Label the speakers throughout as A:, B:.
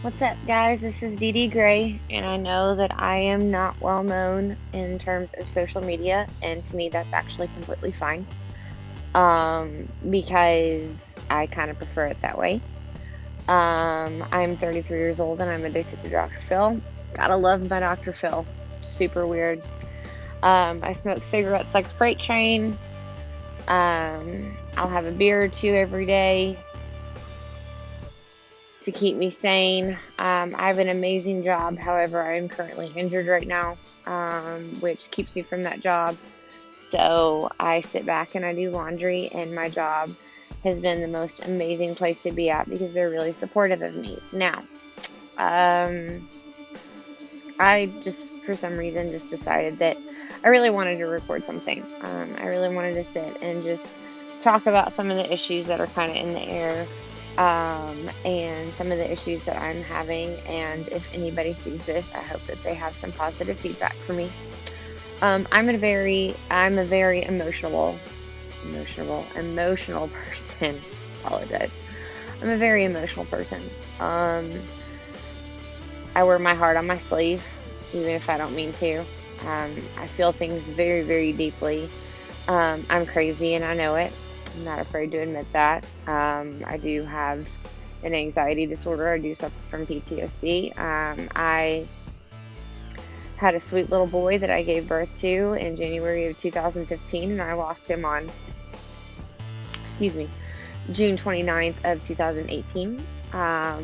A: What's up, guys? This is Dee Dee Gray, and I know that I am not well known in terms of social media, and to me, that's actually completely fine. Because I kind of prefer it that way. I'm 33 years old, and I'm addicted to Dr. Phil. Gotta love my Dr. Phil. Super weird. I smoke cigarettes like a freight train. I'll have a beer or two every day to keep me sane. I have an amazing job. However, I am currently injured right now, which keeps me from that job. So I sit back and I do laundry, and my job has been the most amazing place to be at because they're really supportive of me. Now, um, I just, for some reason, just decided that I really wanted to record something. I really wanted to sit and just talk about some of the issues that are kind of in the air, and some of the issues that I'm having. And if anybody sees this, I hope that they have some positive feedback for me. I'm a very emotional person. Apologize. I'm a very emotional person. Um, I wear my heart on my sleeve, even if I don't mean to. I feel things very, very deeply. I'm crazy and I know it. I'm not afraid to admit that. I do have an anxiety disorder. I do suffer from PTSD. I had a sweet little boy that I gave birth to in January of 2015, and I lost him on, excuse me, June 29th of 2018. I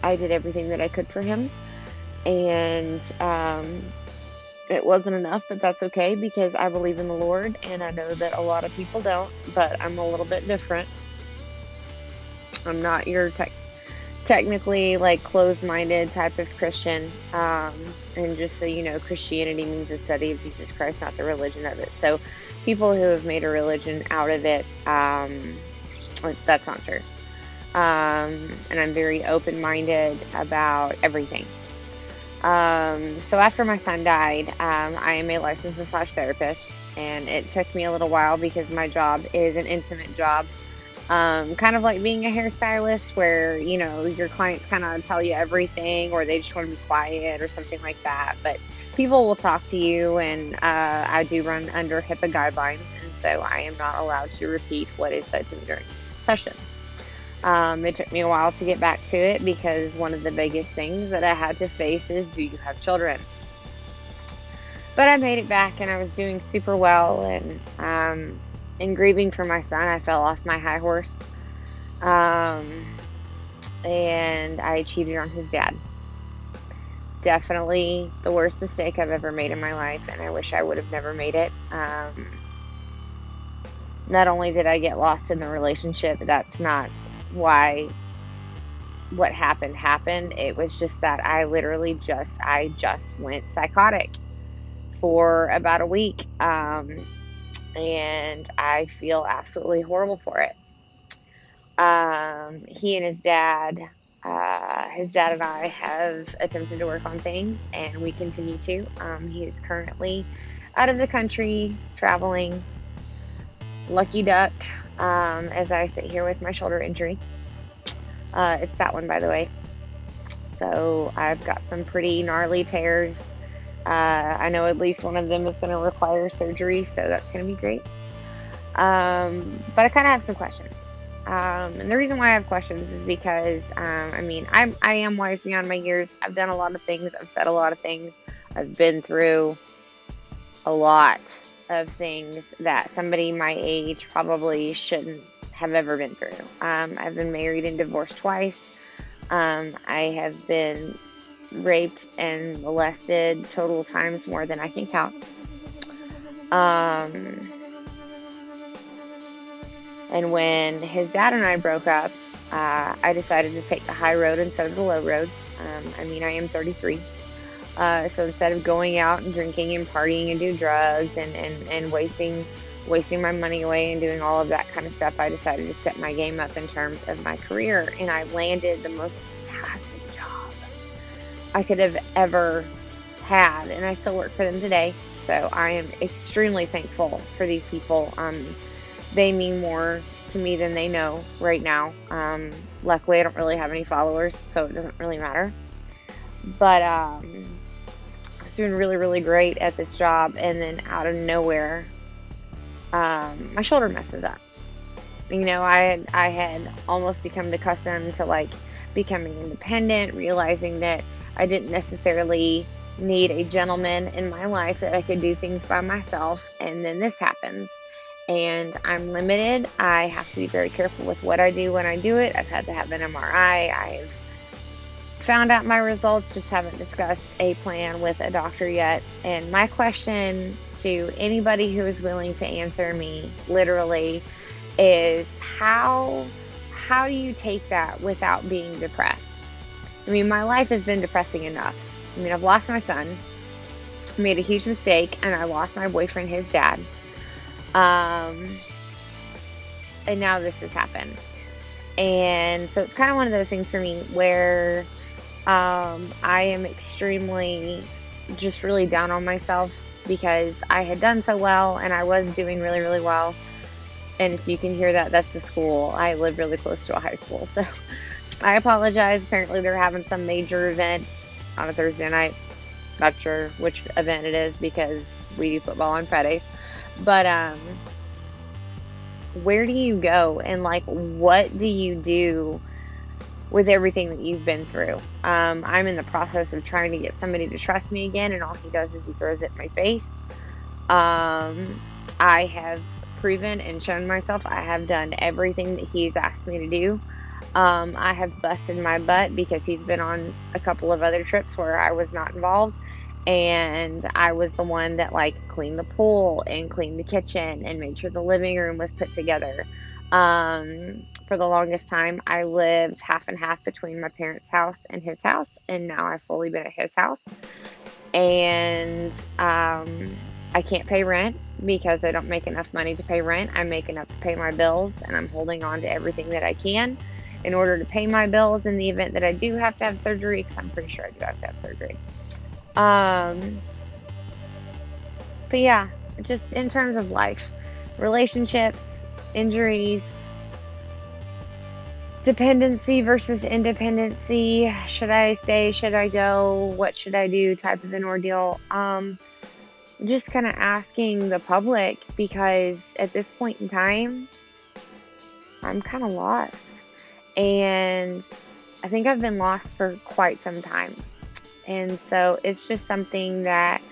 A: did everything that I could for him, and it wasn't enough, but that's okay because I believe in the Lord, and I know that a lot of people don't, but I'm a little bit different. I'm not your technically like closed-minded type of Christian. And just so you know, Christianity means the study of Jesus Christ, not the religion of it. So people who have made a religion out of it, that's not true. And I'm very open-minded about everything. So after my son died, I am a licensed massage therapist, and it took me a little while because my job is an intimate job. Kind of like being a hairstylist where, your clients kind of tell you everything, or they just want to be quiet or something like that. But people will talk to you, and I do run under HIPAA guidelines, and so I am not allowed to repeat what is said to me during session. It took me a while to get back to it because one of the biggest things that I had to face is, do you have children? But I made it back, and I was doing super well, and in grieving for my son, I fell off my high horse, um, and I cheated on his dad. Definitely the worst mistake I've ever made in my life, and I wish I would have never made it. Not only did I get lost in the relationship, that's not why what happened. It was just that I just went psychotic for about a week, and I feel absolutely horrible for it. He and his dad and I have attempted to work on things, and we continue to. He is currently out of the country traveling. Lucky duck, as I sit here with my shoulder injury. It's that one, by the way. So I've got some pretty gnarly tears. I know at least one of them is going to require surgery, so that's going to be great. But I kind of have some questions. And the reason why I have questions is because, I am wise beyond my years. I've done a lot of things. I've said a lot of things. I've been through a lot of things that somebody my age probably shouldn't have ever been through. I've been married and divorced twice. I have been raped and molested total times more than I can count. And when his dad and I broke up, I decided to take the high road instead of the low road. I am 33. So instead of going out and drinking and partying and doing drugs and wasting my money away and doing all of that kind of stuff, I decided to step my game up in terms of my career. And I landed the most fantastic job I could have ever had. And I still work for them today. So I am extremely thankful for these people. They mean more to me than they know right now. Luckily, I don't really have any followers, so it doesn't really matter. But I was doing really, really great at this job, and then out of nowhere, my shoulder messes up. I had almost become accustomed to like becoming independent, realizing that I didn't necessarily need a gentleman in my life, that I could do things by myself. And then this happens, and I'm limited. I have to be very careful with what I do when I do it. I've had to have an MRI. I've found out my results, just haven't discussed a plan with a doctor yet. And my question to anybody who is willing to answer me literally is how do you take that without being depressed? I mean, my life has been depressing enough. I mean, I've lost my son, made a huge mistake, and I lost my boyfriend, his dad. And now this has happened. And so it's kind of one of those things for me where I am extremely just really down on myself, because I had done so well and I was doing really, really well. And if you can hear that, that's a school. I live really close to a high school. So I apologize. Apparently they're having some major event on a Thursday night. Not sure which event it is, because we do football on Fridays. But where do you go, and like what do you do with everything that you've been through? I'm in the process of trying to get somebody to trust me again, and all he does is he throws it in my face. I have proven and shown myself I have done everything that he's asked me to do. I have busted my butt because he's been on a couple of other trips where I was not involved, and I was the one that like cleaned the pool and cleaned the kitchen and made sure the living room was put together. For the longest time, I lived half and half between my parents' house and his house, and now I've fully been at his house. And I can't pay rent because I don't make enough money to pay rent. I make enough to pay my bills, and I'm holding on to everything that I can in order to pay my bills in the event that I do have to have surgery, because I'm pretty sure I do have to have surgery. But yeah, just in terms of life, relationships, injuries, dependency versus independency, should I stay, should I go, what should I do type of an ordeal. Just kind of asking the public, because at this point in time, I'm kind of lost. And I think I've been lost for quite some time. And so it's just something that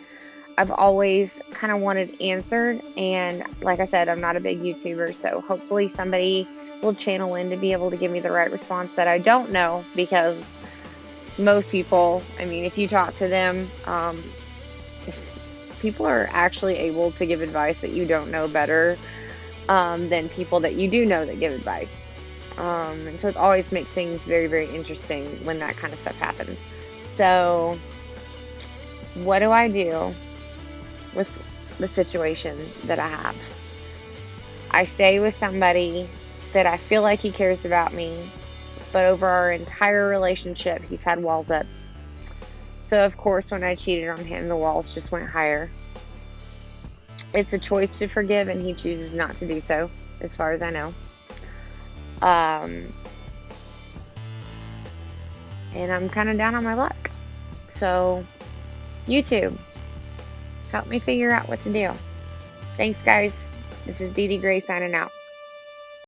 A: I've always kind of wanted answered. And like I said, I'm not a big YouTuber, so hopefully somebody will channel in to be able to give me the right response that I don't know, because most people, I mean, if you talk to them, people are actually able to give advice that you don't know better than people that you do know that give advice. And so it always makes things very, very interesting when that kind of stuff happens. So what do I do with the situation that I have? I stay with somebody that I feel like he cares about me, but over our entire relationship, he's had walls up. So of course, when I cheated on him, the walls just went higher. It's a choice to forgive, and he chooses not to do so, as far as I know. And I'm kind of down on my luck. So, YouTube, help me figure out what to do. Thanks, guys. This is Dee Dee Gray signing out.